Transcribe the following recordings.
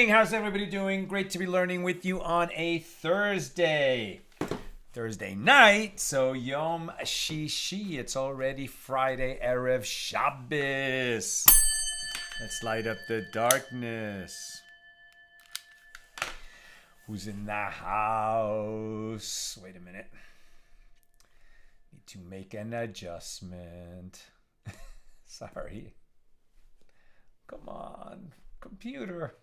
How's everybody doing? Great to be learning with you on a Thursday night. So Yom Shishi, it's already Friday, Erev Shabbos. Let's light up the darkness. Who's in the house? Wait a minute. Need to make an adjustment. Sorry. Come on, computer.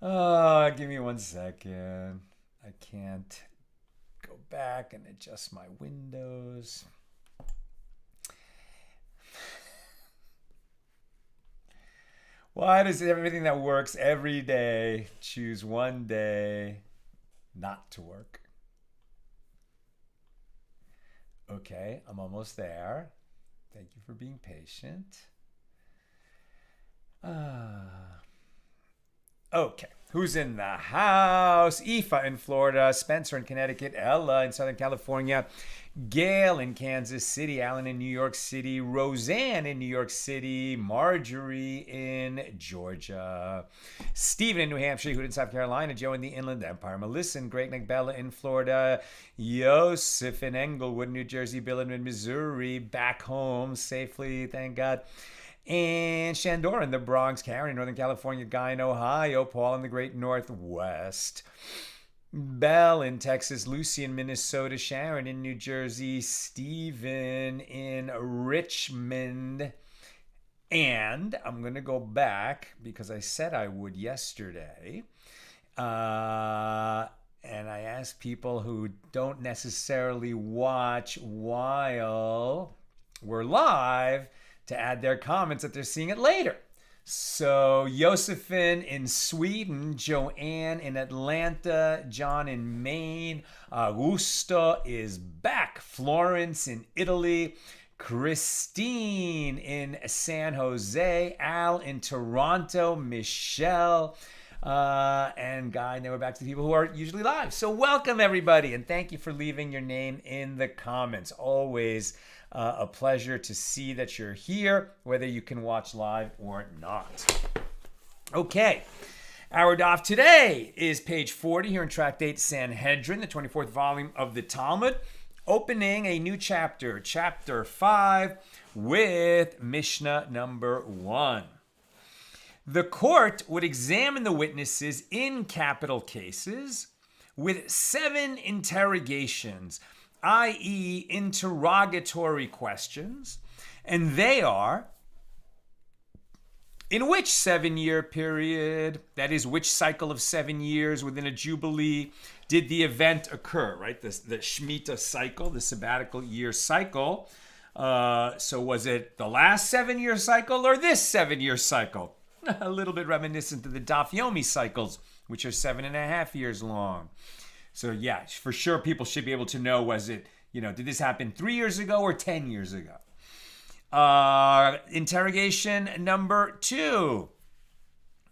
Give me 1 second. I can't go back and adjust my windows. Why does everything that works every day choose one day not to work? Okay, I'm almost there. Thank you for being patient. Okay, who's in the house? Aoife in Florida, Spencer in Connecticut, Ella in Southern California, Gail in Kansas City, Alan in New York City, Roseanne in New York City, Marjorie in Georgia, Stephen in New Hampshire, Hood in South Carolina, Joe in the Inland Empire, Melissa in Great Neck, Bella in Florida, Yosef in Englewood, New Jersey, Bill in Missouri, back home safely, thank God. And Shandor in the Bronx, Karen in Northern California, Guy in Ohio, Paul in the Great Northwest, Belle in Texas, Lucy in Minnesota, Sharon in New Jersey, Stephen in Richmond. And I'm going to go back because I said I would yesterday. And I asked people who don't necessarily watch while we're live to add their comments that they're seeing it later. So Josephine in Sweden, Joanne in Atlanta, John in Maine, Augusto is back, Florence in Italy, Christine in San Jose, Al in Toronto, Michelle, and Guy. Now we're back to the people who are usually live. So welcome everybody, and thank you for leaving your name in the comments. Always a pleasure to see that you're here, whether you can watch live or not. Okay, our daf today is page 40 here in Tractate Sanhedrin, the 24th volume of the Talmud, opening a new chapter, chapter 5, with Mishna number 1. The court would examine the witnesses in capital cases with 7 interrogations, i.e. interrogatory questions, and they are: in which 7-year period, that is, which cycle of 7 years within a jubilee, did the event occur, right? The Shemitah cycle, the sabbatical year cycle. So was it the last 7-year cycle or this 7-year cycle? A little bit reminiscent of the Daf Yomi cycles, which are 7.5 years long. So yeah, for sure people should be able to know, was it, did this happen 3 years ago or 10 years ago? Interrogation number 2.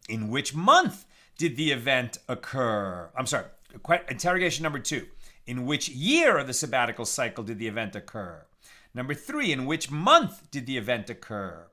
In which month did the event occur? Interrogation number 2. In which year of the sabbatical cycle did the event occur? Number 3. In which month did the event occur?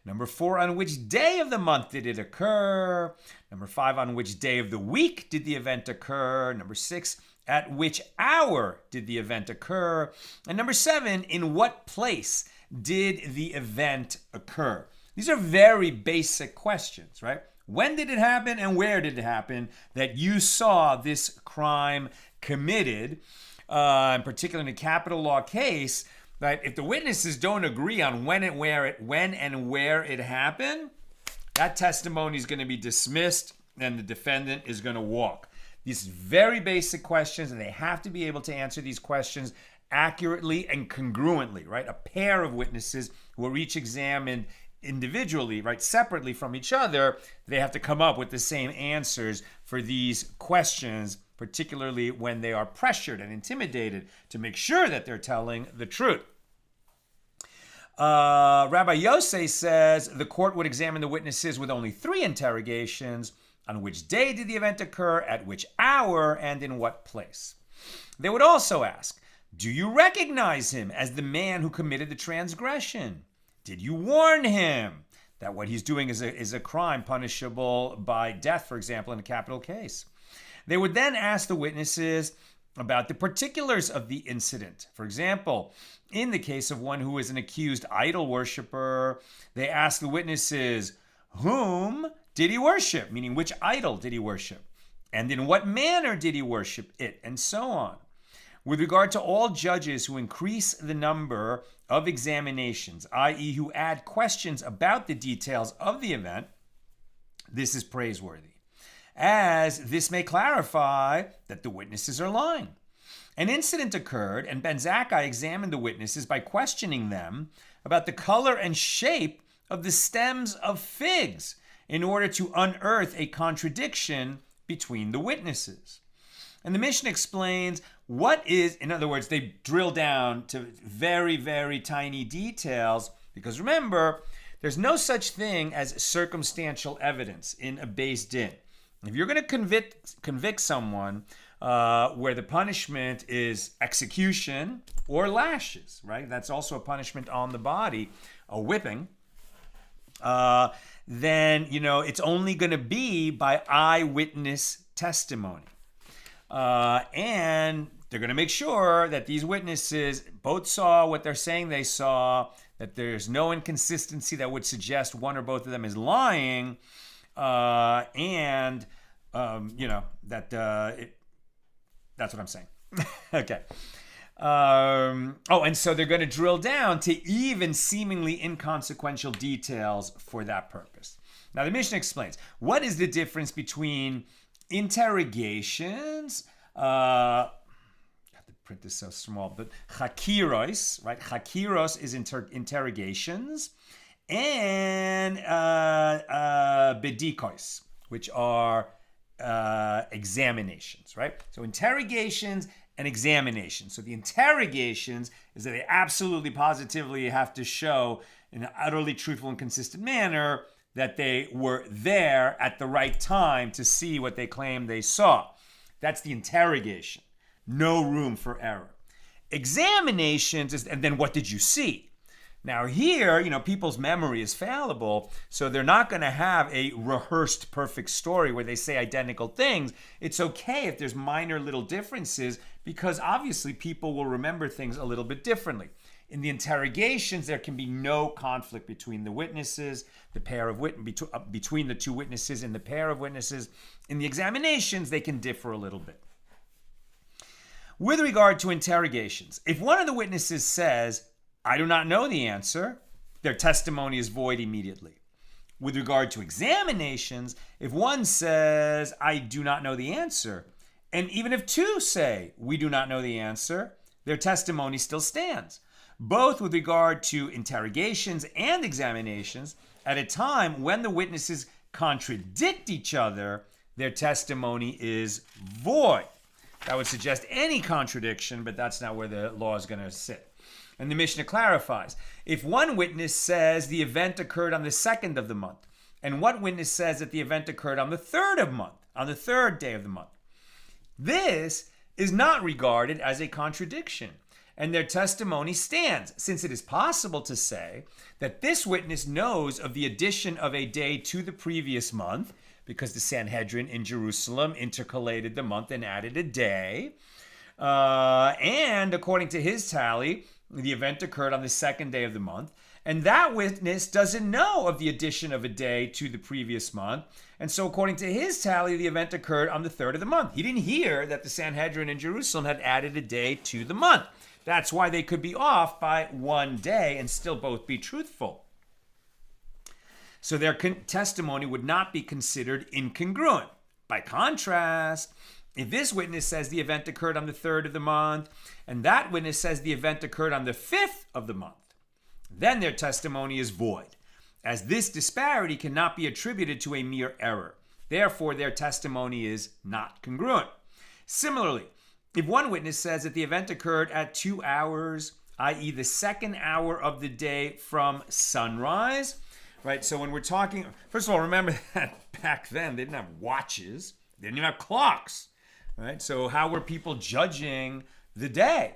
Number 4, on which day of the month did it occur? Number 5, on which day of the week did the event occur? Number 6, at which hour did the event occur? And number 7, in what place did the event occur? These are very basic questions, right? When did it happen and where did it happen that you saw this crime committed? In particular, in a capital law case, right? If the witnesses don't agree on when and where it happened, that testimony is going to be dismissed and the defendant is going to walk. These very basic questions, and they have to be able to answer these questions accurately and congruently, right? A pair of witnesses who are each examined individually, right, separately from each other, they have to come up with the same answers for these questions, particularly when they are pressured and intimidated to make sure that they're telling the truth. Rabbi Yosef says the court would examine the witnesses with only 3 interrogations. On which day did the event occur, at which hour, and in what place? They would also ask, do you recognize him as the man who committed the transgression? Did you warn him that what he's doing is a crime punishable by death, for example, in a capital case? They would then ask the witnesses about the particulars of the incident. For example, in the case of one who is an accused idol worshiper, they ask the witnesses, whom did he worship? Meaning, which idol did he worship? And in what manner did he worship it? And so on. With regard to all judges who increase the number of examinations, i.e. who add questions about the details of the event, this is praiseworthy, as this may clarify that the witnesses are lying. An incident occurred, and Ben Zakkai examined the witnesses by questioning them about the color and shape of the stems of figs in order to unearth a contradiction between the witnesses. And the Mishna explains what is, in other words, they drill down to very, very tiny details, because remember, there's no such thing as circumstantial evidence in a beis din. If you're going to convict someone where the punishment is execution or lashes, right? That's also a punishment on the body, a whipping. Then, it's only going to be by eyewitness testimony. And they're going to make sure that these witnesses both saw what they're saying they saw, that there's no inconsistency that would suggest one or both of them is lying, and, that's what I'm saying. Okay. And so they're going to drill down to even seemingly inconsequential details for that purpose. Now, the Mishnah explains, what is the difference between interrogations, I have to print this so small, but chakiros, right? Chakiros is interrogations, and bedikos, which are examinations, right? So interrogations and examinations. So the interrogations is that they absolutely positively have to show in an utterly truthful and consistent manner that they were there at the right time to see what they claim they saw. That's the interrogation. No room for error. Examinations is, and then what did you see? Now here, people's memory is fallible, so they're not going to have a rehearsed perfect story where they say identical things. It's okay if there's minor little differences, because obviously people will remember things a little bit differently. In the interrogations, there can be no conflict between the witnesses, the pair of between the two witnesses and the pair of witnesses. In the examinations, they can differ a little bit. With regard to interrogations, if one of the witnesses says, I do not know the answer, their testimony is void immediately. With regard to examinations, if one says, I do not know the answer, and even if 2 say, we do not know the answer, their testimony still stands. Both with regard to interrogations and examinations, at a time when the witnesses contradict each other, their testimony is void. That would suggest any contradiction, but that's not where the law is going to sit. And the Mishnah clarifies, if one witness says the event occurred on the 2nd of the month, and one witness says that the event occurred on the 3rd of the month, on the 3rd day of the month, this is not regarded as a contradiction, and their testimony stands, since it is possible to say that this witness knows of the addition of a day to the previous month, because the Sanhedrin in Jerusalem intercalated the month and added a day, and according to his tally, the event occurred on the 2nd day of the month, and that witness doesn't know of the addition of a day to the previous month, and so according to his tally, the event occurred on the 3rd of the month. He didn't hear that the Sanhedrin in Jerusalem had added a day to the month. That's why they could be off by 1 day and still both be truthful. So their testimony would not be considered incongruent. By contrast, If this witness says the event occurred on the 3rd of the month, and that witness says the event occurred on the 5th of the month, then their testimony is void, as this disparity cannot be attributed to a mere error. Therefore, their testimony is not congruent. Similarly, if one witness says that the event occurred at 2 hours, i.e. the second hour of the day from sunrise, right? So when we're talking, first of all, remember that back then they didn't have watches, they didn't even have clocks, right? So how were people judging the day?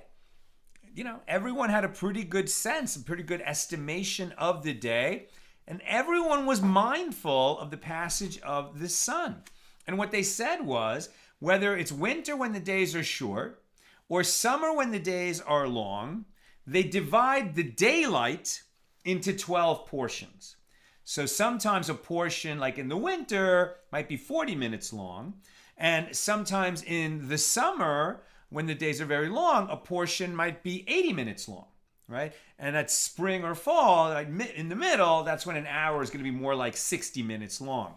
You know, everyone had a pretty good sense, a pretty good estimation of the day, and everyone was mindful of the passage of the sun. And what they said was, whether it's winter when the days are short or summer when the days are long, they divide the daylight into 12 portions. So sometimes a portion, like in the winter, might be 40 minutes long. And sometimes in the summer, when the days are very long, a portion might be 80 minutes long, right? And at spring or fall, like in the middle, that's when an hour is going to be more like 60 minutes long.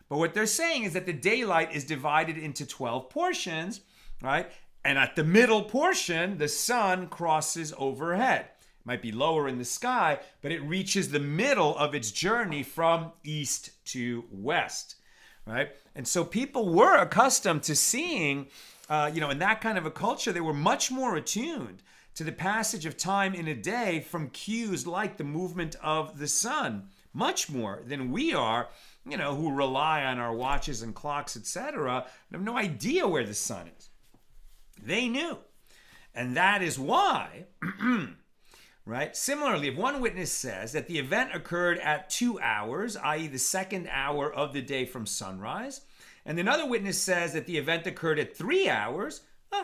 But what they're saying is that the daylight is divided into 12 portions, right? And at the middle portion, the sun crosses overhead. It might be lower in the sky, but it reaches the middle of its journey from east to west, right? And so people were accustomed to seeing, in that kind of a culture, they were much more attuned to the passage of time in a day from cues like the movement of the sun, much more than we are, who rely on our watches and clocks, etc., and have no idea where the sun is. They knew. And that is why, right? Similarly, if one witness says that the event occurred at 2 hours, i.e. the second hour of the day from sunrise, and another witness says that the event occurred at 3 hours,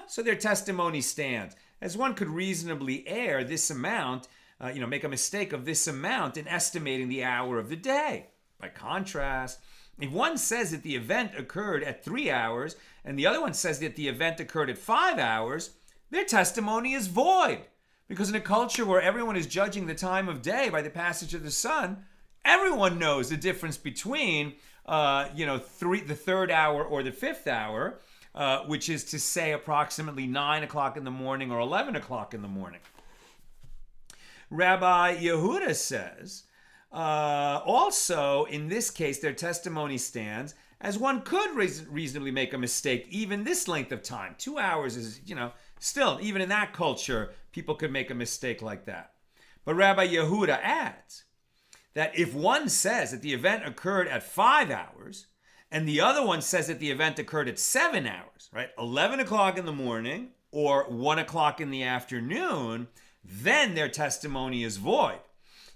so their testimony stands. As one could reasonably err this amount, make a mistake of this amount in estimating the hour of the day. By contrast, if one says that the event occurred at 3 hours and the other one says that the event occurred at 5 hours, their testimony is void. Because in a culture where everyone is judging the time of day by the passage of the sun, everyone knows the difference between, the third hour or the fifth hour, which is to say approximately 9 o'clock in the morning or 11 o'clock in the morning. Rabbi Yehuda says, also, in this case, their testimony stands as one could reasonably make a mistake even this length of time. 2 hours is, still, even in that culture, people could make a mistake like that. But Rabbi Yehuda adds that if one says that the event occurred at 5 hours and the other one says that the event occurred at 7 hours, right, 11 o'clock in the morning or 1 o'clock in the afternoon, then their testimony is void.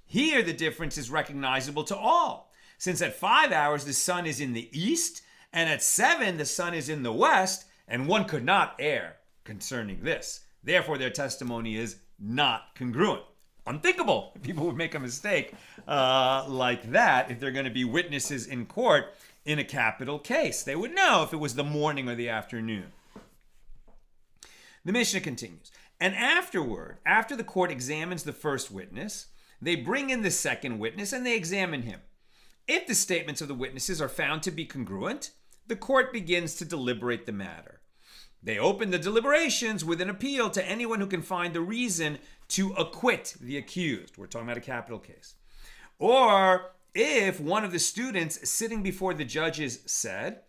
Here, the difference is recognizable to all, since at 5 hours the sun is in the east, and at 7 the sun is in the west, and one could not err concerning this. Therefore, their testimony is not congruent. Unthinkable if people would make a mistake like that if they're going to be witnesses in court in a capital case. They would know if it was the morning or the afternoon. The Mishna continues. And afterward, after the court examines the first witness, they bring in the second witness and they examine him. If the statements of the witnesses are found to be congruent, the court begins to deliberate the matter. They open the deliberations with an appeal to anyone who can find the reason to acquit the accused. We're talking about a capital case. Or if one of the students sitting before the judges said,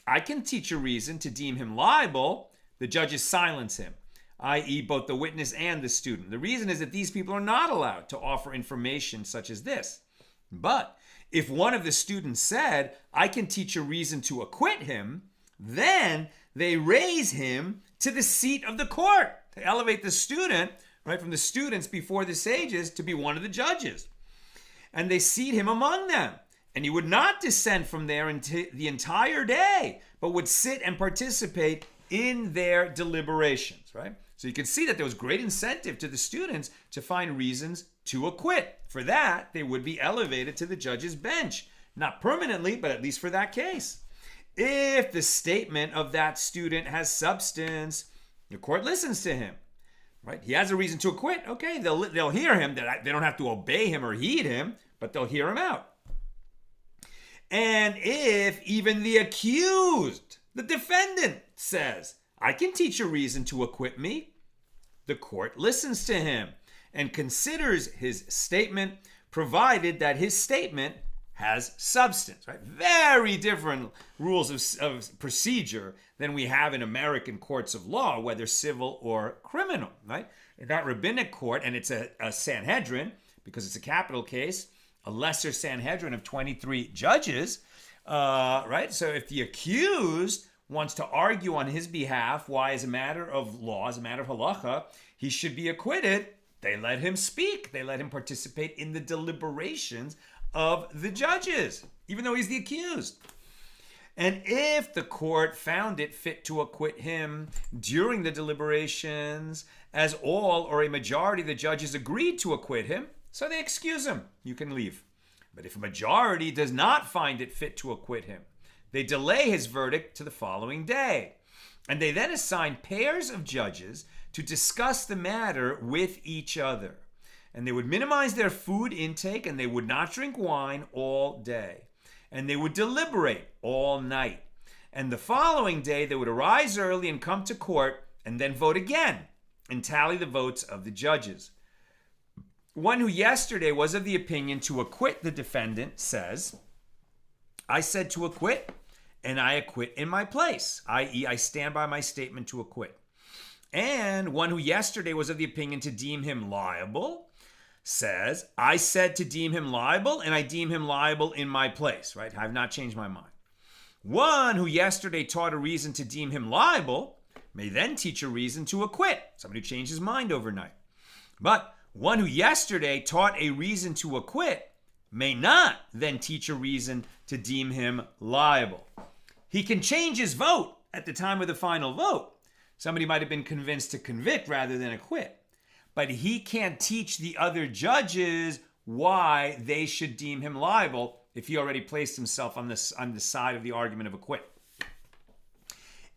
I can teach a reason to deem him liable, the judges silence him, i.e. both the witness and the student. The reason is that these people are not allowed to offer information such as this. But if one of the students said, I can teach a reason to acquit him, then they raise him to the seat of the court. They elevate the student, right, from the students before the sages to be one of the judges. And they seat him among them. And he would not descend from there the entire day, but would sit and participate in their deliberations, right? So you can see that there was great incentive to the students to find reasons to acquit. For that, they would be elevated to the judge's bench. Not permanently, but at least for that case. If the statement of that student has substance, the court listens to him, right? He has a reason to acquit. Okay, they'll hear him. They don't have to obey him or heed him, but they'll hear him out. And if even the accused The defendant says, I can teach a reason to acquit me. The court listens to him and considers his statement, provided that his statement has substance, right? Very different rules of procedure than we have in American courts of law, whether civil or criminal, right? In that rabbinic court, and it's a Sanhedrin, because it's a capital case, a lesser Sanhedrin of 23 judges, right? So if the accused wants to argue on his behalf why, as a matter of law, as a matter of halacha, he should be acquitted, they let him speak. They let him participate in the deliberations of the judges, even though he's the accused. And if the court found it fit to acquit him during the deliberations, as all or a majority of the judges agreed to acquit him, so they excuse him, you can leave. But if a majority does not find it fit to acquit him, they delay his verdict to the following day. And they then assign pairs of judges to discuss the matter with each other. And they would minimize their food intake, and they would not drink wine all day. And they would deliberate all night. And the following day, they would arise early and come to court and then vote again and tally the votes of the judges. One who yesterday was of the opinion to acquit the defendant says, I said to acquit, and I acquit in my place, i.e., I stand by my statement to acquit. And one who yesterday was of the opinion to deem him liable says, I said to deem him liable, and I deem him liable in my place, right? I have not changed my mind. One who yesterday taught a reason to deem him liable may then teach a reason to acquit, somebody who changed his mind overnight. But one who yesterday taught a reason to acquit may not then teach a reason to deem him liable. He can change his vote at the time of the final vote. Somebody might have been convinced to convict rather than acquit. But he can't teach the other judges why they should deem him liable if he already placed himself on the side of the argument of acquit.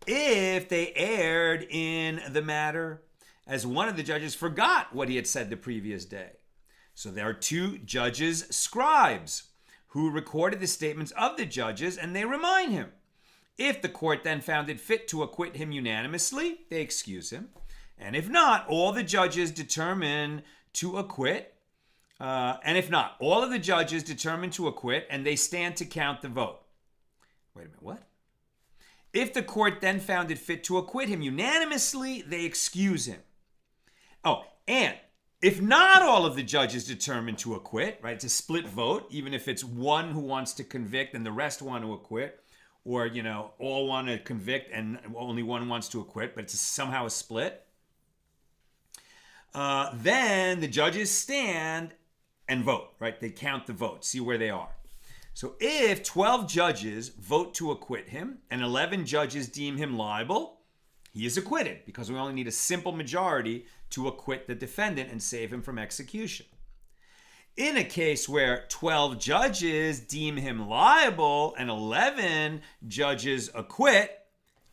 If they erred in the matter, as one of the judges forgot what he had said the previous day. So there are two judges, scribes, who recorded the statements of the judges, and they remind him. If the court then found it fit to acquit him unanimously, they excuse him. And if not, all the judges determine to acquit. And if not, all of the judges determine to acquit, and they stand to count the vote. Wait a minute, what? If the court then found it fit to acquit him unanimously, they excuse him. Oh, and if not all of the judges determine to acquit, right? It's a split vote, even if it's one who wants to convict and the rest want to acquit, or, all want to convict and only one wants to acquit, but it's somehow a split. Then the judges stand and vote, right? They count the votes, see where they are. So if 12 judges vote to acquit him and 11 judges deem him liable, he is acquitted because we only need a simple majority to acquit the defendant and save him from execution. In a case where 12 judges deem him liable and 11 judges acquit,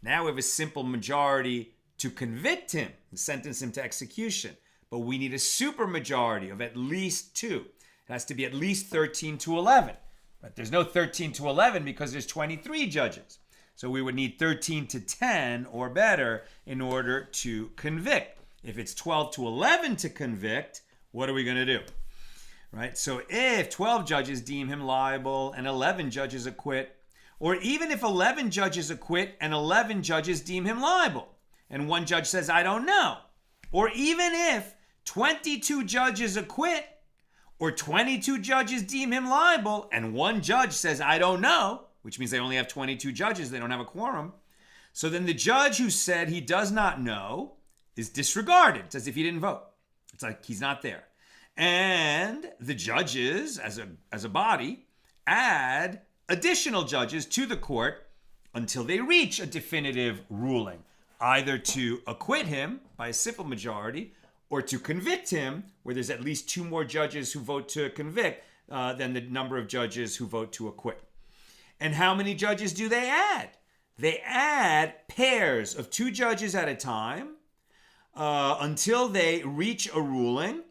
now we have a simple majority to convict him and sentence him to execution. But we need a supermajority of at least 2. It has to be at least 13 to 11. But there's no 13 to 11 because there's 23 judges. So we would need 13 to 10 or better in order to convict. If it's 12 to 11 to convict, what are we going to do? Right? So if 12 judges deem him liable and 11 judges acquit, or even if 11 judges acquit and 11 judges deem him liable, and one judge says, I don't know, or even if 22 judges acquit, or 22 judges deem him liable, and one judge says, I don't know, which means they only have 22 judges, they don't have a quorum. So then the judge who said he does not know is disregarded. It's as if he didn't vote. It's like he's not there. And the judges, as a body, add additional judges to the court until they reach a definitive ruling, either to acquit him by a simple majority or to convict him, where there's at least 2 more judges who vote to convict than the number of judges who vote to acquit. And how many judges do they add? They add pairs of 2 judges at a time until they reach a ruling,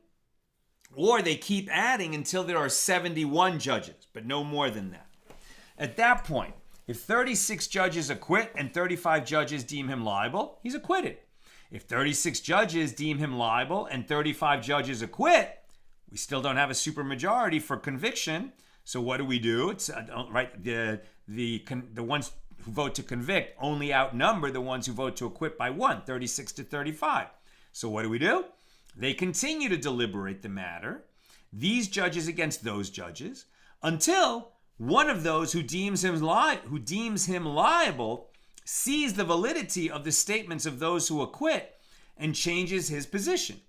or they keep adding until there are 71 judges, but no more than that. At that point, If 36 judges acquit and 35 judges deem him liable, he's acquitted. If 36 judges deem him liable and 35 judges acquit, we still don't have a supermajority for conviction. So what do? It's right. The ones who vote to convict only outnumber the ones who vote to acquit by 1, 36 to 35. So what do? They continue to deliberate the matter, these judges against those judges, until one of those who deems him liable sees the validity of the statements of those who acquit and changes his position,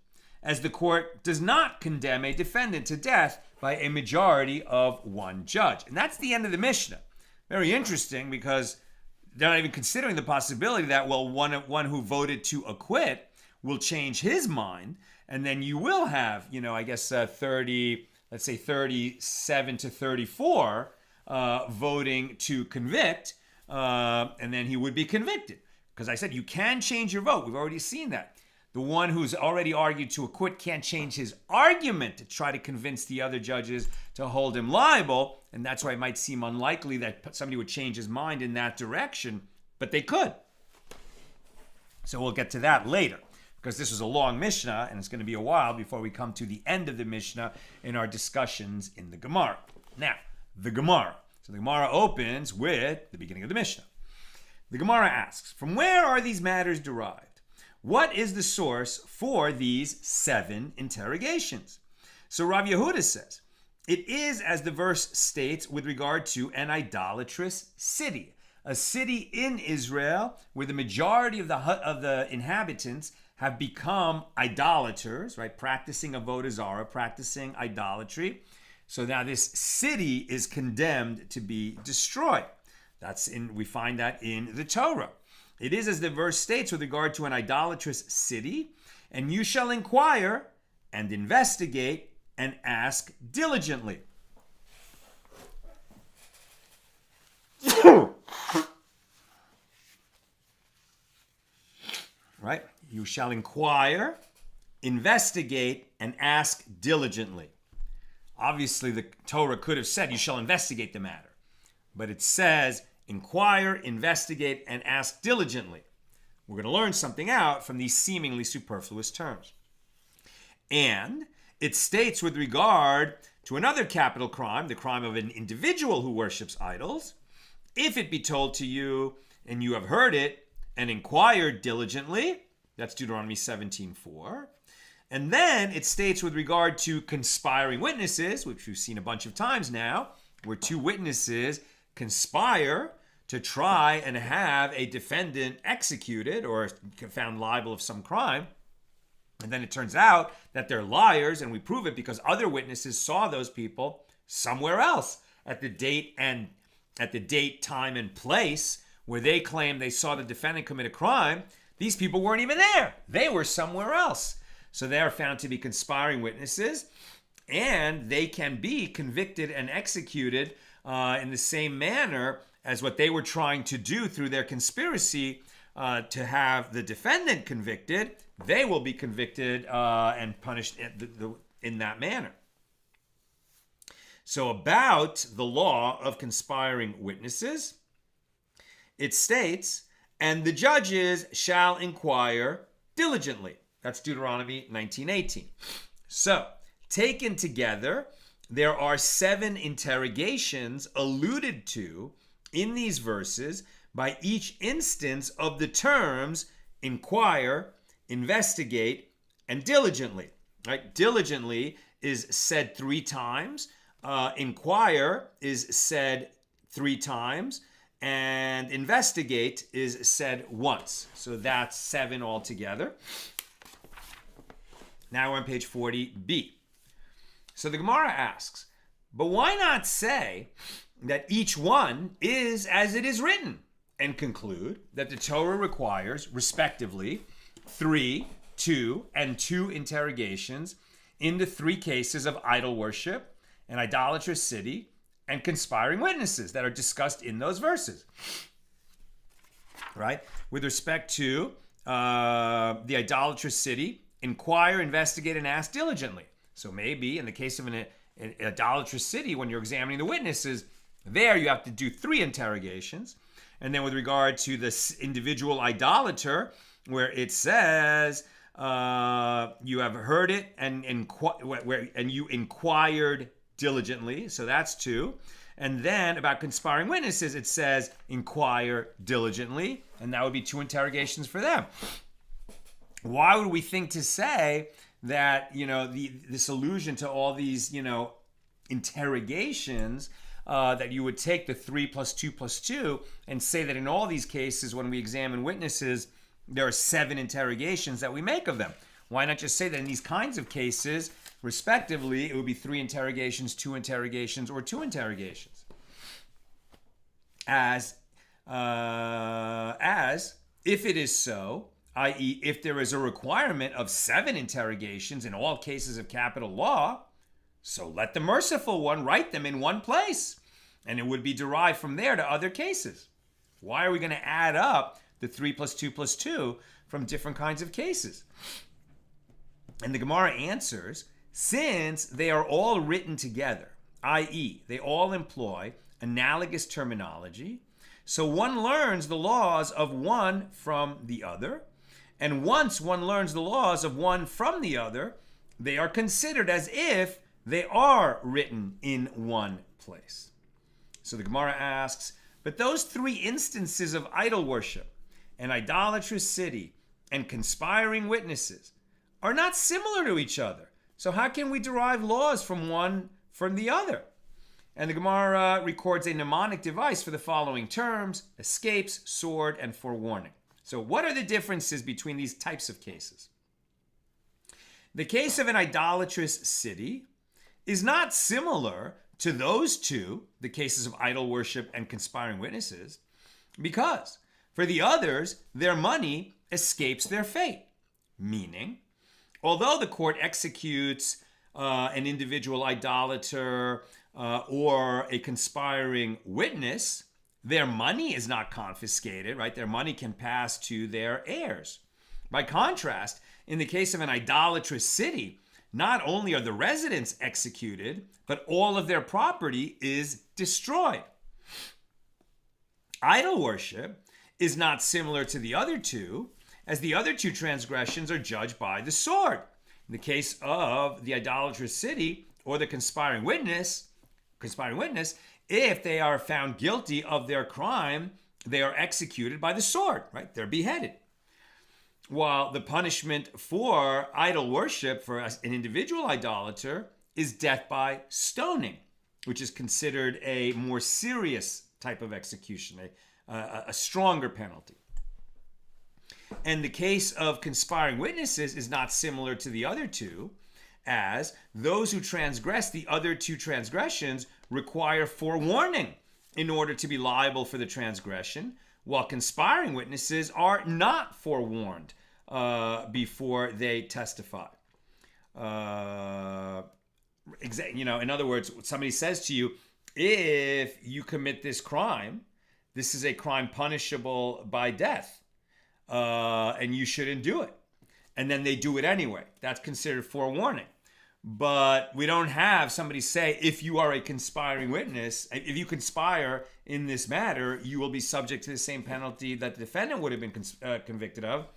as the court does not condemn a defendant to death by a majority of one judge. And that's the end of the Mishnah. Very interesting, because they're not even considering the possibility that, well, one who voted to acquit will change his mind, and then you will have, 37 to 34 voting to convict, and then he would be convicted. Because I said you can change your vote. We've already seen that. The one who's already argued to acquit can't change his argument to try to convince the other judges to hold him liable, and that's why it might seem unlikely that somebody would change his mind in that direction, but they could. So we'll get to that later, because this was a long Mishnah, and it's going to be a while before we come to the end of the Mishnah in our discussions in the Gemara. Now, the Gemara. So the Gemara opens with the beginning of the Mishnah. The Gemara asks, from where are these matters derived? What is the source for these 7 interrogations? So Rav Yehuda says, it is as the verse states with regard to an idolatrous city, a city in Israel where the majority of the inhabitants have become idolaters, right? Practicing avodah zarah, practicing idolatry. So now this city is condemned to be destroyed. We find that in the Torah. It is as the verse states with regard to an idolatrous city, and you shall inquire and investigate and ask diligently. Right? You shall inquire, investigate, and ask diligently. Obviously, the Torah could have said you shall investigate the matter, but it says inquire, investigate, and ask diligently. We're going to learn something out from these seemingly superfluous terms. And it states with regard to another capital crime, the crime of an individual who worships idols, if it be told to you and you have heard it and inquired diligently, that's Deuteronomy 17:4. And then it states with regard to conspiring witnesses, which we've seen a bunch of times now, where 2 witnesses conspire to try and have a defendant executed or found liable of some crime. And then it turns out that they're liars, and we prove it because other witnesses saw those people somewhere else at the date, time, and place where they claim they saw the defendant commit a crime. These people weren't even there. They were somewhere else. So they are found to be conspiring witnesses, and they can be convicted and executed in the same manner as what they were trying to do through their conspiracy to have the defendant convicted. They will be convicted and punished in that manner. So about the law of conspiring witnesses, it states, and the judges shall inquire diligently. That's Deuteronomy 19:18. So, taken together, there are 7 interrogations alluded to in these verses by each instance of the terms inquire, investigate, and diligently. Right? Diligently is said 3 times. Inquire is said 3 times. And investigate is said once. So that's 7 altogether. Now we're on page 40b. So the Gemara asks, but why not say that each one is as it is written, and conclude that the Torah requires, respectively, 3, 2, and 2 interrogations in the 3 cases of idol worship, an idolatrous city, and conspiring witnesses that are discussed in those verses. Right? With respect to the idolatrous city, inquire, investigate, and ask diligently. So maybe in the case of an idolatrous city, when you're examining the witnesses, There you have to do 3 interrogations. And then with regard to this individual idolater, where it says you have heard it and you inquired diligently, so that's 2. And then about conspiring witnesses, it says inquire diligently, and that would be 2 interrogations for them. Why would we think to say that, this allusion to all these, interrogations, that you would take the 3 plus 2 plus 2 and say that in all these cases, when we examine witnesses, there are 7 interrogations that we make of them? Why not just say that in these kinds of cases, respectively, it would be 3 interrogations, 2 interrogations, or 2 interrogations? As if it is so, i.e., if there is a requirement of 7 interrogations in all cases of capital law, so let the merciful one write them in one place, and it would be derived from there to other cases. Why are we going to add up the 3 plus 2 plus 2 from different kinds of cases? And the Gemara answers, since they are all written together, i.e., they all employ analogous terminology, so one learns the laws of one from the other, and once one learns the laws of one from the other, they are considered as if they are written in one place. So the Gemara asks, but those 3 instances of idol worship, an idolatrous city, and conspiring witnesses are not similar to each other. So how can we derive laws from one from the other? And the Gemara records a mnemonic device for the following terms: escapes, sword, and forewarning. So what are the differences between these types of cases? The case of an idolatrous city is not similar to those 2, the cases of idol worship and conspiring witnesses, because for the others, their money escapes their fate. Meaning, although the court executes an individual idolater or a conspiring witness, their money is not confiscated, right? Their money can pass to their heirs. By contrast, in the case of an idolatrous city, not only are the residents executed, but all of their property is destroyed. Idol worship is not similar to the other 2, as the other 2 transgressions are judged by the sword. In the case of the idolatrous city or the conspiring witness, if they are found guilty of their crime, they are executed by the sword, right? They're beheaded. While the punishment for idol worship for an individual idolater is death by stoning, which is considered a more serious type of execution, a stronger penalty. And the case of conspiring witnesses is not similar to the other 2, as those who transgress the other 2 transgressions require forewarning in order to be liable for the transgression, while conspiring witnesses are not forewarned before they testify. In other words, somebody says to you, if you commit this crime, this is a crime punishable by death, and you shouldn't do it. And then they do it anyway. That's considered forewarning. But we don't have somebody say, if you are a conspiring witness, if you conspire in this matter, you will be subject to the same penalty that the defendant would have been convicted of.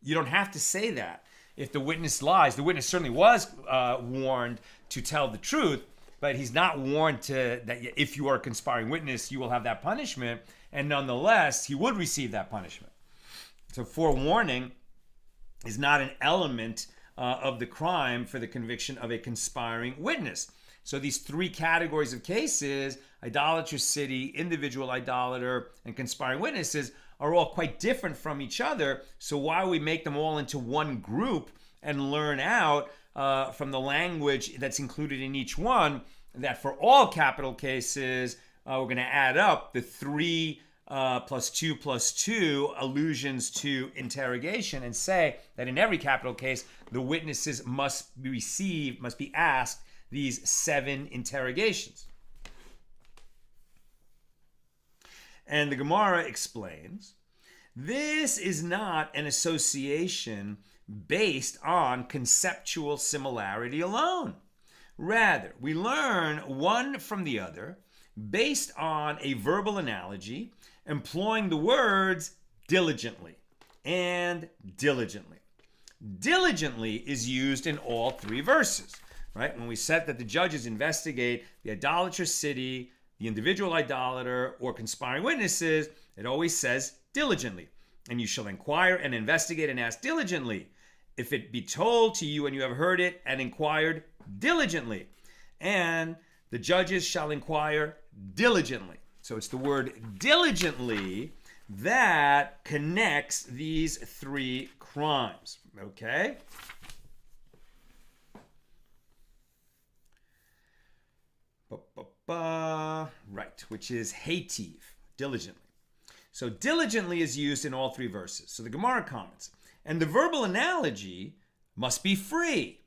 You don't have to say that. If the witness lies, the witness certainly was warned to tell the truth, but he's not warned that if you are a conspiring witness, you will have that punishment, and nonetheless, he would receive that punishment. So forewarning is not an element of the crime for the conviction of a conspiring witness. So these 3 categories of cases, idolatrous city, individual idolater, and conspiring witnesses, are all quite different from each other. So why we make them all into one group and learn out from the language that's included in each one that for all capital cases, we're going to add up the 3 plus 2 allusions to interrogation and say that in every capital case, the witnesses must be asked these 7 interrogations. And the Gemara explains, this is not an association based on conceptual similarity alone. Rather, we learn one from the other based on a verbal analogy employing the words diligently and diligently. Diligently is used in all three verses, right? When we said that the judges investigate the idolatrous city, the individual idolater, or conspiring witnesses, it always says diligently. And you shall inquire and investigate and ask diligently. If it be told to you and you have heard it and inquired diligently. And the judges shall inquire diligently. So it's the word diligently that connects these three crimes. Okay? Right, which is hativ, diligently. So diligently is used in all three verses. So the Gemara comments, and the verbal analogy must be free,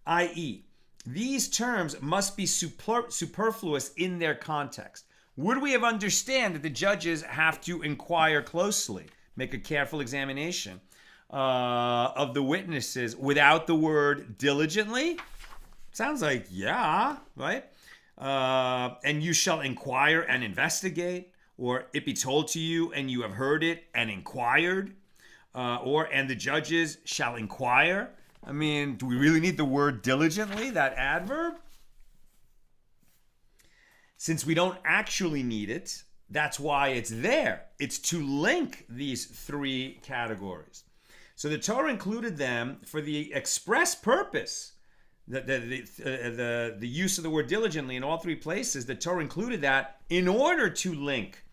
i.e., these terms must be superfluous in their context. Would we have understand that the judges have to inquire closely, make a careful examination of the witnesses without the word diligently? Sounds like, yeah, right? And you shall inquire and investigate, or it be told to you and you have heard it and inquired, and the judges shall inquire. I mean, do we really need the word diligently, that adverb? Since we don't actually need it, that's why it's there. It's to link these three categories. So the Torah included them for the express purpose. The use of the word diligently in all three places, the Torah included that in order to link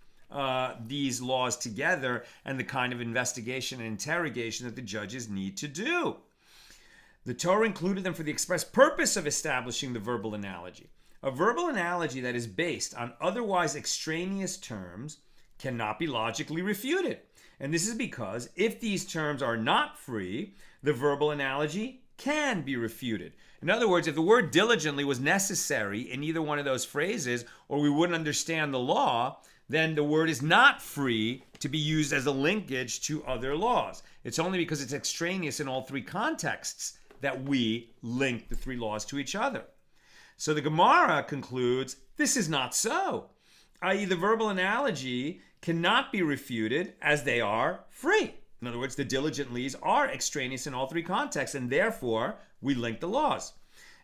these laws together and the kind of investigation and interrogation that the judges need to do. The Torah included them for the express purpose of establishing the verbal analogy. A verbal analogy that is based on otherwise extraneous terms cannot be logically refuted. And this is because if these terms are not free, the verbal analogy can be refuted. In other words, if the word diligently was necessary in either one of those phrases, or we wouldn't understand the law, then the word is not free to be used as a linkage to other laws. It's only because it's extraneous in all three contexts that we link the three laws to each other. So the Gemara concludes, this is not so, i.e. the verbal analogy cannot be refuted as they are free. In other words, the diligentlies are extraneous in all three contexts, and therefore we link the laws.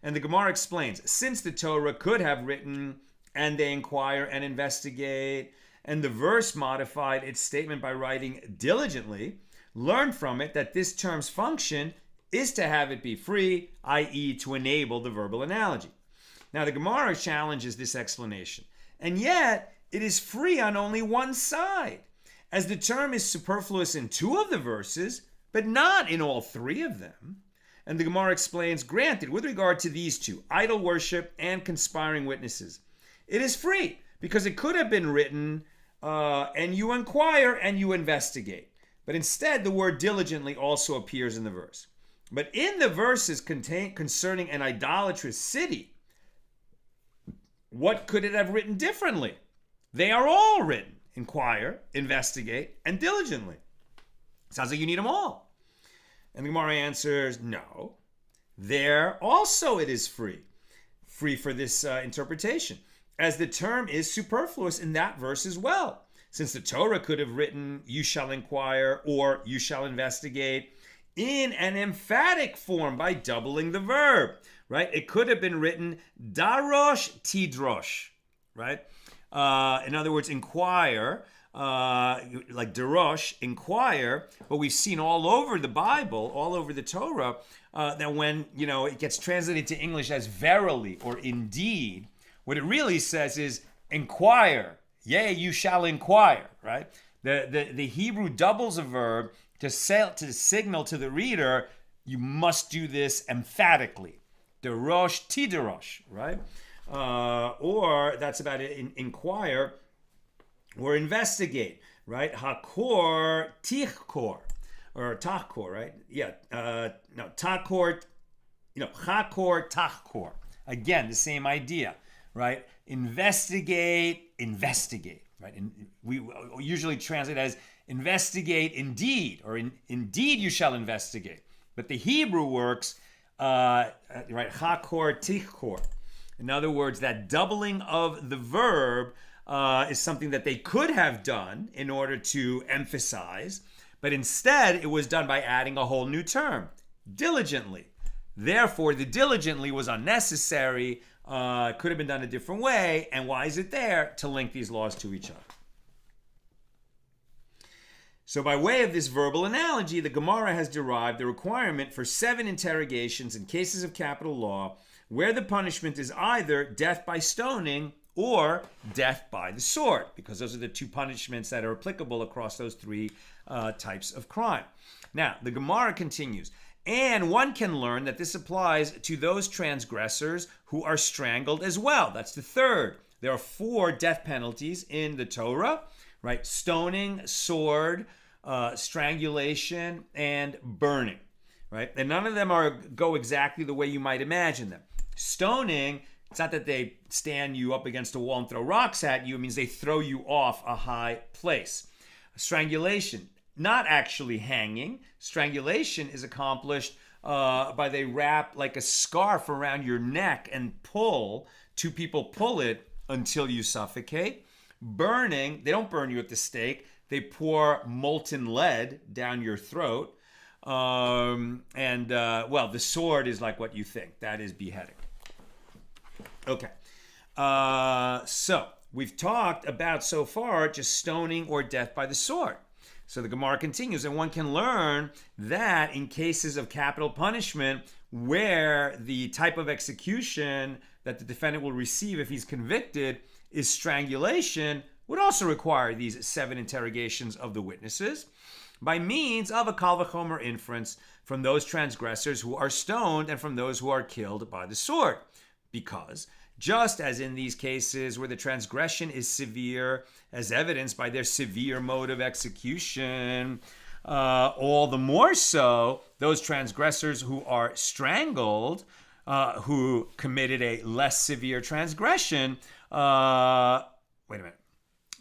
And the Gemara explains, since the Torah could have written, and they inquire and investigate, and the verse modified its statement by writing diligently, learn from it that this term's function is to have it be free, i.e. to enable the verbal analogy. Now the Gemara challenges this explanation, and yet it is free on only one side, as the term is superfluous in two of the verses, but not in all three of them. And the Gemara explains, granted, with regard to these two, idol worship and conspiring witnesses, it is free, because it could have been written, and you inquire and you investigate. But instead, the word diligently also appears in the verse. But in the verses concerning an idolatrous city, what could it have written differently? They are all written. Inquire, investigate, and diligently. Sounds like you need them all. And the Gemara answers, no. There also it is free. Free for this interpretation, as the term is superfluous in that verse as well. Since the Torah could have written, you shall inquire, or you shall investigate, in an emphatic form by doubling the verb, right? It could have been written, darosh tidrosh, right? In other words, inquire, like darosh, inquire, but we've seen all over the Bible, all over the Torah, that when, it gets translated to English as verily or indeed, what it really says is inquire, yea, you shall inquire, right? The Hebrew doubles a verb to signal to the reader, you must do this emphatically. Darosh tidarosh, right? Or that's about it, inquire or investigate, right? Hakor tichkor, or tachkor, right? Yeah, takor, hakor tachkor. Again, the same idea, right? Investigate, right? And we usually translate as investigate indeed, or indeed you shall investigate. But the Hebrew works, right? Hakor tichkor. In other words, that doubling of the verb is something that they could have done in order to emphasize, but instead it was done by adding a whole new term, diligently. Therefore, the diligently was unnecessary, could have been done a different way, and why is it there? To link these laws to each other. So by way of this verbal analogy, the Gemara has derived the requirement for 7 interrogations in cases of capital law where the punishment is either death by stoning or death by the sword, because those are the 2 punishments that are applicable across those 3 types of crime. Now, the Gemara continues, and one can learn that this applies to those transgressors who are strangled as well. That's the third. There are 4 death penalties in the Torah, right? Stoning, sword, strangulation, and burning, right? And none of them go exactly the way you might imagine them. Stoning, it's not that they stand you up against a wall and throw rocks at you. It means they throw you off a high place. Strangulation, not actually hanging. Strangulation is accomplished by they wrap like a scarf around your neck and pull. 2 people pull it until you suffocate. Burning, they don't burn you at the stake. They pour molten lead down your throat. Well, the sword is like what you think. That is beheading. Okay. So we've talked about so far just stoning or death by the sword. So the Gemara continues, and one can learn that in cases of capital punishment where the type of execution that the defendant will receive if he's convicted is strangulation, would also require these 7 interrogations of the witnesses by means of a kal v'chomer inference from those transgressors who are stoned and from those who are killed by the sword. Because just as in these cases where the transgression is severe, as evidenced by their severe mode of execution, all the more so those transgressors who are strangled, who committed a less severe transgression. Wait a minute.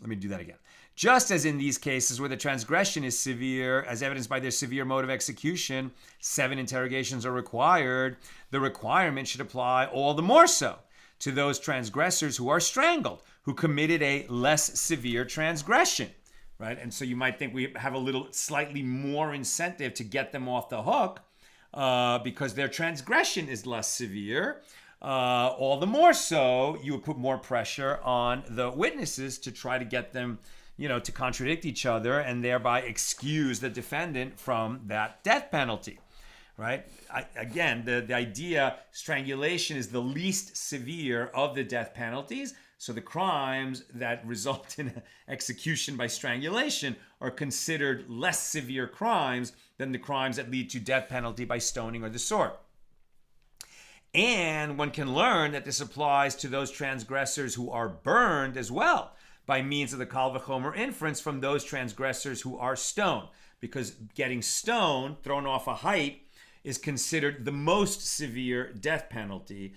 Let me do that again. Just as in these cases where the transgression is severe, as evidenced by their severe mode of execution, 7 interrogations are required, the requirement should apply all the more so to those transgressors who are strangled, who committed a less severe transgression, right? And so you might think we have a little slightly more incentive to get them off the hook because their transgression is less severe. All the more so, you would put more pressure on the witnesses to try to get them, to contradict each other and thereby excuse the defendant from that death penalty, right? Again, the idea, strangulation is the least severe of the death penalties. So the crimes that result in execution by strangulation are considered less severe crimes than the crimes that lead to death penalty by stoning or the sword. And one can learn that this applies to those transgressors who are burned as well by means of the kal v'chomer inference from those transgressors who are stoned. Because getting stoned, thrown off a height, is considered the most severe death penalty,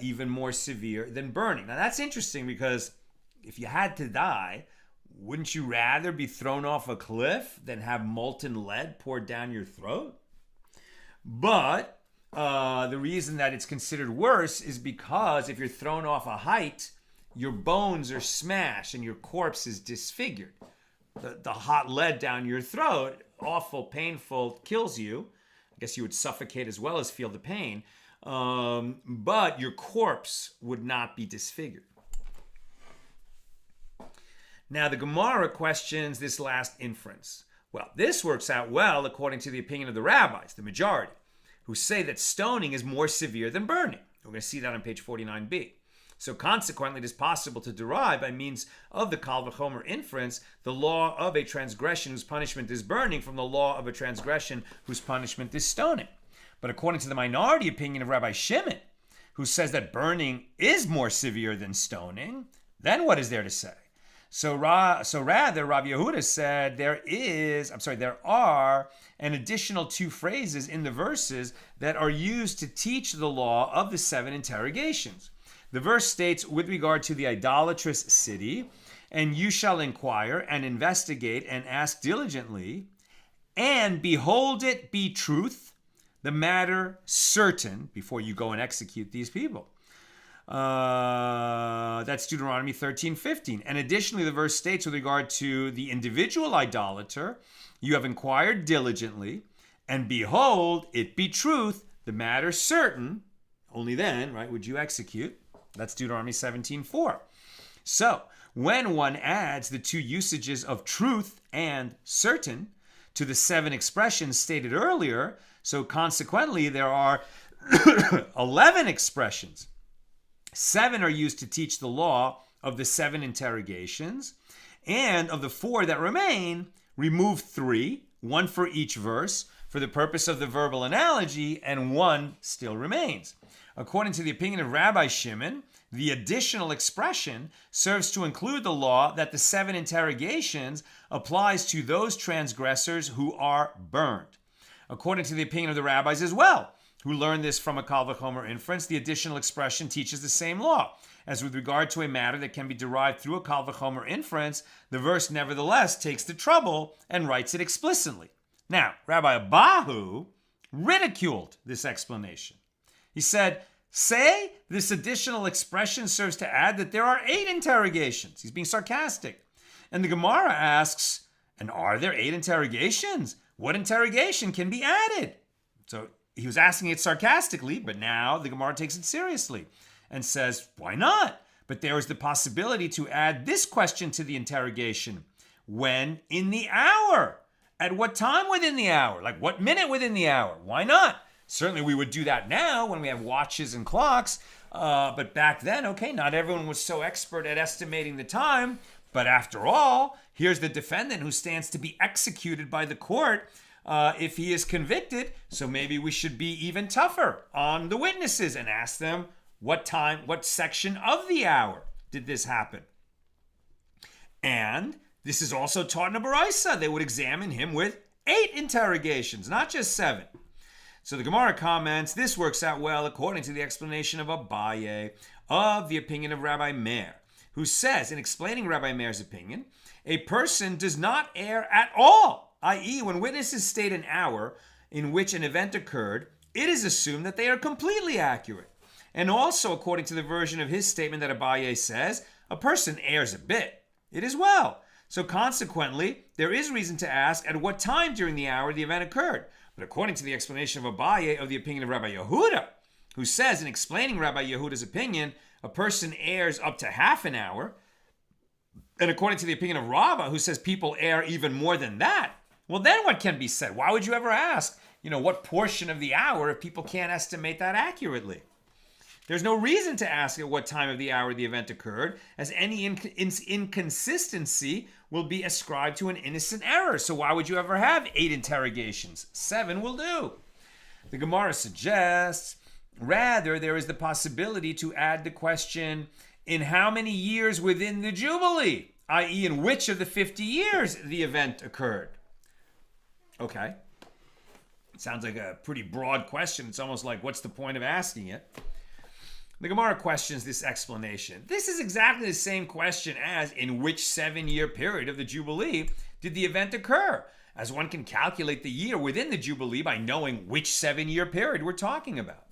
even more severe than burning. Now that's interesting because if you had to die, wouldn't you rather be thrown off a cliff than have molten lead poured down your throat? But the reason that it's considered worse is because if you're thrown off a height, your bones are smashed and your corpse is disfigured. The hot lead down your throat, awful, painful, kills you. I guess you would suffocate as well as feel the pain. But your corpse would not be disfigured. Now, the Gemara questions this last inference. Well, this works out well according to the opinion of the rabbis, the majority, who say that stoning is more severe than burning. We're going to see that on page 49b. So consequently, it is possible to derive by means of the kal v'chomer inference the law of a transgression whose punishment is burning from the law of a transgression whose punishment is stoning. But according to the minority opinion of Rabbi Shimon, who says that burning is more severe than stoning, then what is there to say? So rather, Rabbi Yehuda said there are an additional 2 phrases in the verses that are used to teach the law of the 7 interrogations. The verse states, with regard to the idolatrous city, and you shall inquire and investigate and ask diligently, and behold it be truth, the matter certain, before you go and execute these people. That's Deuteronomy 13:15. And additionally, the verse states with regard to the individual idolater, you have inquired diligently, and behold, it be truth, the matter certain. Only then, right, would you execute. That's Deuteronomy 17:4. So, when one adds the two usages of truth and certain to the 7 expressions stated earlier, so consequently there are 11 expressions. 7 are used to teach the law of the 7 interrogations, and of the 4 that remain, remove 3, 1 for each verse, for the purpose of the verbal analogy, and 1 still remains. According to the opinion of Rabbi Shimon, the additional expression serves to include the law that the 7 interrogations applies to those transgressors who are burned. According to the opinion of the rabbis as well, who learned this from a kal v'chomer inference, the additional expression teaches the same law. As with regard to a matter that can be derived through a kal v'chomer inference, the verse nevertheless takes the trouble and writes it explicitly. Now, Rabbi Abahu ridiculed this explanation. He said, say this additional expression serves to add that there are 8 interrogations. He's being sarcastic. And the Gemara asks, and are there 8 interrogations? What interrogation can be added? So he was asking it sarcastically, but now the Gemara takes it seriously and says, why not? But there is the possibility to add this question to the interrogation. When in the hour? At what time within the hour? Like what minute within the hour? Why not? Certainly we would do that now when we have watches and clocks. But back then, okay, not everyone was so expert at estimating the time. But after all, here's the defendant who stands to be executed by the court if he is convicted. So maybe we should be even tougher on the witnesses and ask them what time, what section of the hour did this happen? And this is also taught in a Baraisa. They would examine him with 8 interrogations, not just 7. So the Gemara comments, this works out well according to the explanation of Abaye of the opinion of Rabbi Meir, who says, in explaining Rabbi Meir's opinion, a person does not err at all, i.e. when witnesses state an hour in which an event occurred, it is assumed that they are completely accurate. And also, according to the version of his statement that Abaye says, a person errs a bit. It is well. So consequently, there is reason to ask at what time during the hour the event occurred. But according to the explanation of Abaye of the opinion of Rabbi Yehuda, who says in explaining Rabbi Yehuda's opinion, a person errs up to half an hour, and according to the opinion of Rabbah, who says people err even more than that, well then what can be said? Why would you ever ask, what portion of the hour if people can't estimate that accurately? There's no reason to ask at what time of the hour the event occurred, as any inconsistency will be ascribed to an innocent error. So why would you ever have 8 interrogations? 7 will do. The Gemara suggests, rather, there is the possibility to add the question, in how many years within the Jubilee, i.e. in which of the 50 years the event occurred? Okay. It sounds like a pretty broad question. It's almost like, what's the point of asking it? The Gemara questions this explanation. This is exactly the same question as in which 7-year period of the Jubilee did the event occur, as one can calculate the year within the Jubilee by knowing which 7-year period we're talking about.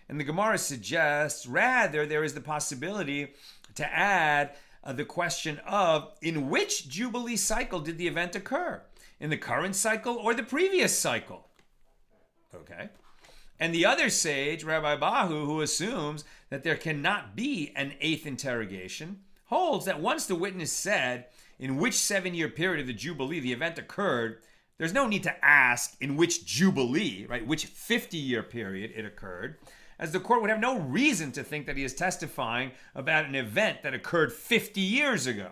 And the Gemara suggests, rather, there is the possibility to add the question of in which Jubilee cycle did the event occur? In the current cycle or the previous cycle? Okay. And the other sage, Rabbi Bahu, who assumes that there cannot be an 8th interrogation, holds that once the witness said in which 7-year period of the Jubilee the event occurred, there's no need to ask in which Jubilee, right, which 50-year period it occurred, as the court would have no reason to think that he is testifying about an event that occurred 50 years ago.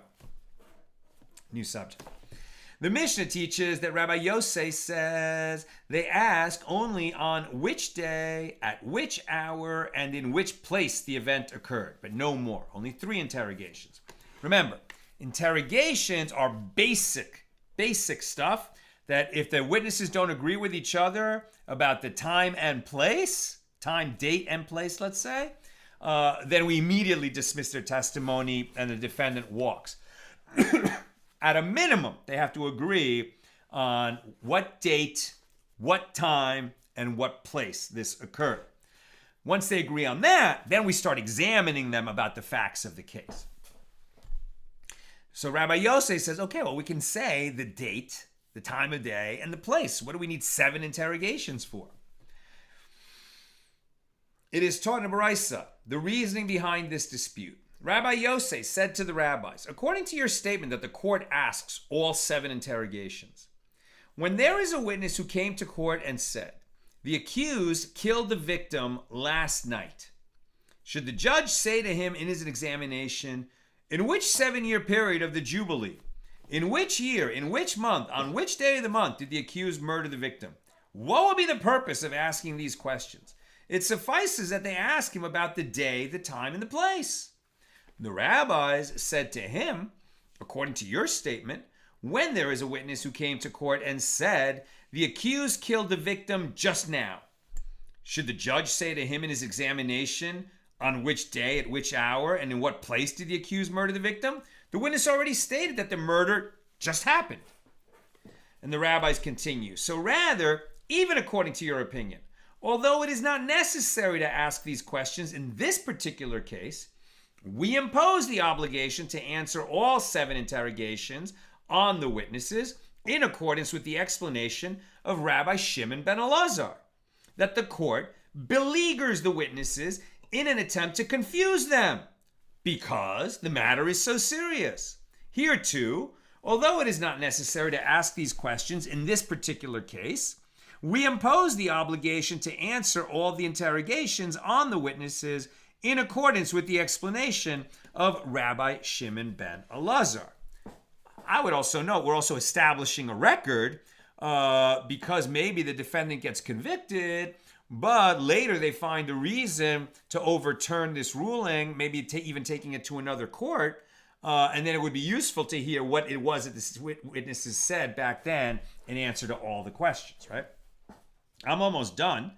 New subject. The Mishna teaches that Rabbi Yosei says they ask only on which day, at which hour, and in which place the event occurred, but no more. Only 3 interrogations. Remember, interrogations are basic stuff that if the witnesses don't agree with each other about the time and place, time, date, and place, let's say, then we immediately dismiss their testimony and the defendant walks. At a minimum, they have to agree on what date, what time, and what place this occurred. Once they agree on that, then we start examining them about the facts of the case. So Rabbi Yosef says, okay, well, we can say the date, the time of day, and the place. What do we need 7 interrogations for? It is taught in a Baraisa, the reasoning behind this dispute. Rabbi Yosef said to the rabbis, according to your statement that the court asks all 7 interrogations, when there is a witness who came to court and said, the accused killed the victim last night, should the judge say to him in his examination, in which 7-year period of the Jubilee, in which year, in which month, on which day of the month did the accused murder the victim? What will be the purpose of asking these questions? It suffices that they ask him about the day, the time, and the place. The rabbis said to him, according to your statement, when there is a witness who came to court and said, the accused killed the victim just now, should the judge say to him in his examination, on which day, at which hour, and in what place did the accused murder the victim? The witness already stated that the murder just happened. And the rabbis continue, so rather, even according to your opinion, although it is not necessary to ask these questions in this particular case, we impose the obligation to answer all 7 interrogations on the witnesses in accordance with the explanation of Rabbi Shimon ben Elazar, that the court beleaguers the witnesses in an attempt to confuse them, because the matter is so serious. Here too, although it is not necessary to ask these questions in this particular case, we impose the obligation to answer all the interrogations on the witnesses in accordance with the explanation of Rabbi Shimon ben Elazar. I would also note we're also establishing a record because maybe the defendant gets convicted, but later they find a reason to overturn this ruling, maybe even taking it to another court, and then it would be useful to hear what it was that the witnesses said back then in answer to all the questions, right? I'm almost done.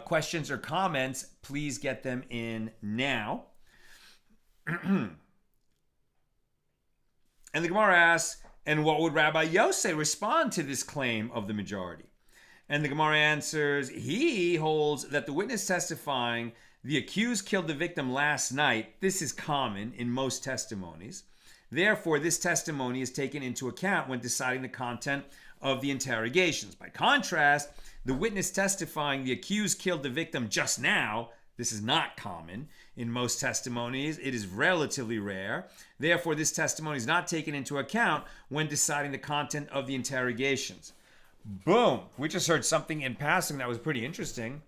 Questions or comments, please get them in now. And the Gemara asks, and what would Rabbi Yosef respond to this claim of the majority? And the Gemara answers, he holds that the witness testifying the accused killed the victim last night. This is common in most testimonies. Therefore, this testimony is taken into account when deciding the content of the interrogations. By contrast, the witness testifying the accused killed the victim just now, this is not common in most testimonies. It is relatively rare. Therefore, this testimony is not taken into account when deciding the content of the interrogations. Boom. We just heard something in passing that was pretty interesting.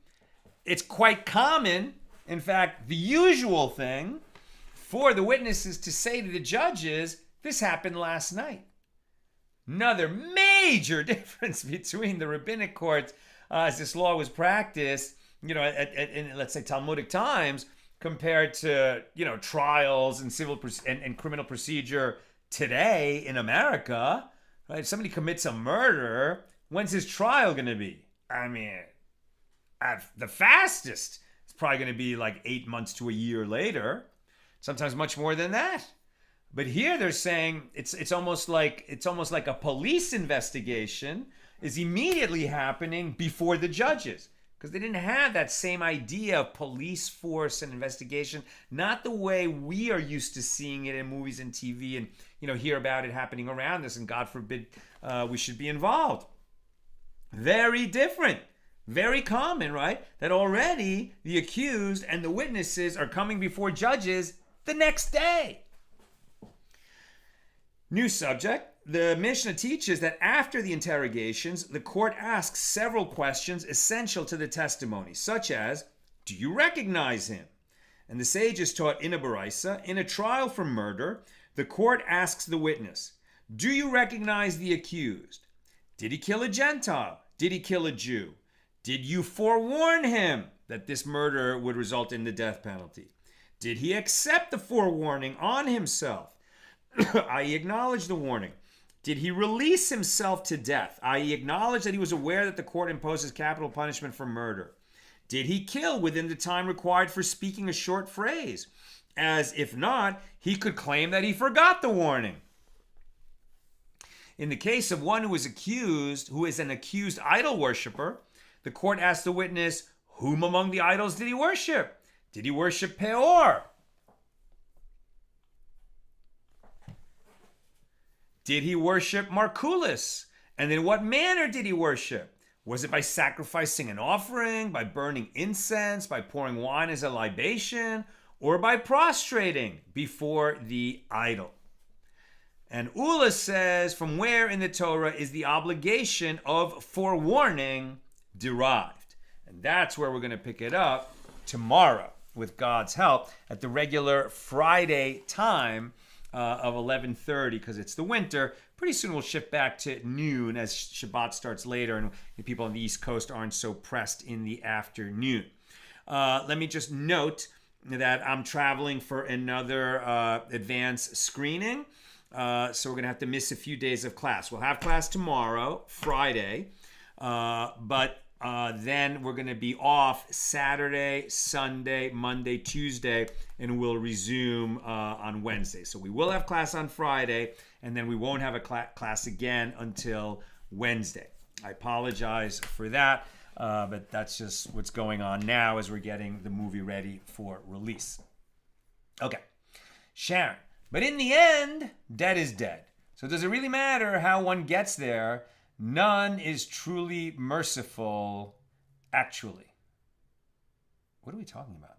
It's quite common, in fact, the usual thing, for the witnesses to say to the judges, this happened last night. Another major difference between the rabbinic courts as this law was practiced, in let's say Talmudic times, compared to trials and civil and criminal procedure today in America. Right? If somebody commits a murder, when's his trial going to be? I mean, at the fastest, it's probably going to be like 8 months to a year later. Sometimes much more than that. But here they're saying it's almost like a police investigation is immediately happening before the judges, because they didn't have that same idea of police force and investigation, not the way we are used to seeing it in movies and TV and hear about it happening around us, and God forbid we should be involved. Very different. Very common, right? That already the accused and the witnesses are coming before judges the next day. New subject. The Mishna teaches that after the interrogations, the court asks several questions essential to the testimony, such as, do you recognize him? And the sages taught in a Baraisa, in a trial for murder, the court asks the witness, do you recognize the accused? Did he kill a Gentile? Did he kill a Jew? Did you forewarn him that this murder would result in the death penalty? Did he accept the forewarning on himself, i.e. acknowledge the warning? Did he release himself to death, i.e. acknowledge that he was aware that the court imposes capital punishment for murder? Did he kill within the time required for speaking a short phrase, as if not, he could claim that he forgot the warning? In the case of one who is an accused idol worshiper, the court asks the witness, Whom among the idols did he worship? Did he worship Peor? Did he worship Marculus? And in what manner did he worship? Was it by sacrificing an offering, by burning incense, by pouring wine as a libation, or by prostrating before the idol? And Ula says, from where in the Torah is the obligation of forewarning derived? And that's where we're going to pick it up tomorrow, with God's help, at the regular Friday time of 11:30, because it's the winter. Pretty soon we'll shift back to noon as Shabbat starts later, and the people on the East Coast aren't so pressed in the afternoon. Let me just note that I'm traveling for another advanced screening. So we're going to have to miss a few days of class. We'll have class tomorrow, Friday, but then we're going to be off Saturday, Sunday, Monday, Tuesday, and we'll resume on Wednesday. So we will have class on Friday, and then we won't have a class again until Wednesday. I apologize for that, but that's just what's going on now as we're getting the movie ready for release. Okay, Sharon. But in the end, dead is dead. So does it really matter how one gets there? None is truly merciful, actually. What are we talking about?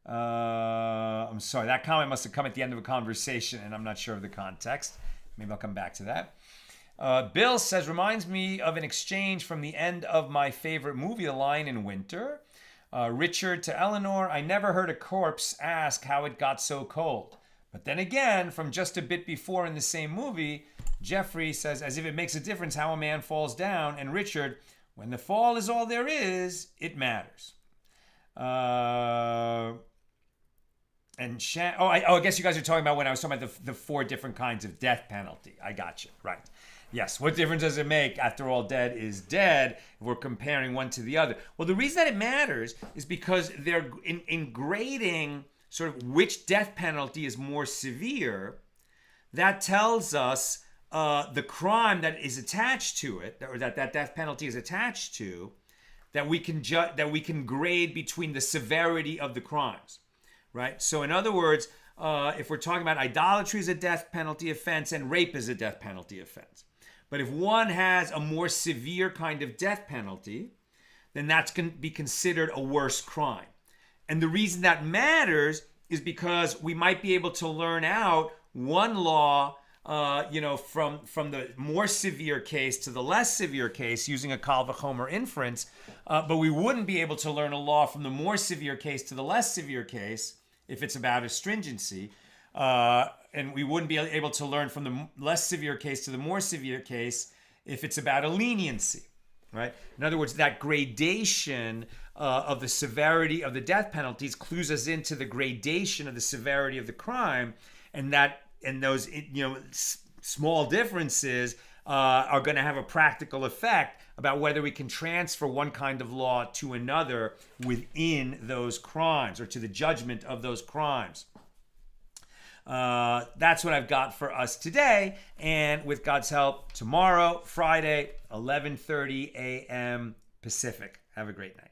I'm sorry, that comment must have come at the end of a conversation, and I'm not sure of the context. Maybe I'll come back to that. Bill says, reminds me of an exchange from the end of my favorite movie, The Lion in Winter. Richard to Eleanor, I never heard a corpse ask how it got so cold. But then again, from just a bit before in the same movie, Jeffrey says, as if it makes a difference how a man falls down. And Richard, when the fall is all there is, it matters. I guess you guys are talking about when I was talking about the 4 different kinds of death penalty. I got you. Right. Yes, what difference does it make? After all, dead is dead. If we're comparing one to the other. Well, the reason that it matters is because they're in grading sort of which death penalty is more severe. That tells us the crime that is attached to it, or that death penalty is attached to, that we can grade between the severity of the crimes, right? So, in other words, if we're talking about idolatry is a death penalty offense and rape is a death penalty offense. But if one has a more severe kind of death penalty, then that's going to be considered a worse crime. And the reason that matters is because we might be able to learn out one law, from the more severe case to the less severe case using a kal v'chomer inference, but we wouldn't be able to learn a law from the more severe case to the less severe case if it's about astringency. And we wouldn't be able to learn from the less severe case to the more severe case if it's about a leniency, right? In other words, that gradation of the severity of the death penalties clues us into the gradation of the severity of the crime, and those small differences are going to have a practical effect about whether we can transfer one kind of law to another within those crimes or to the judgment of those crimes. That's what I've got for us today. And with God's help, tomorrow, Friday, 11:30 a.m. Pacific. Have a great night.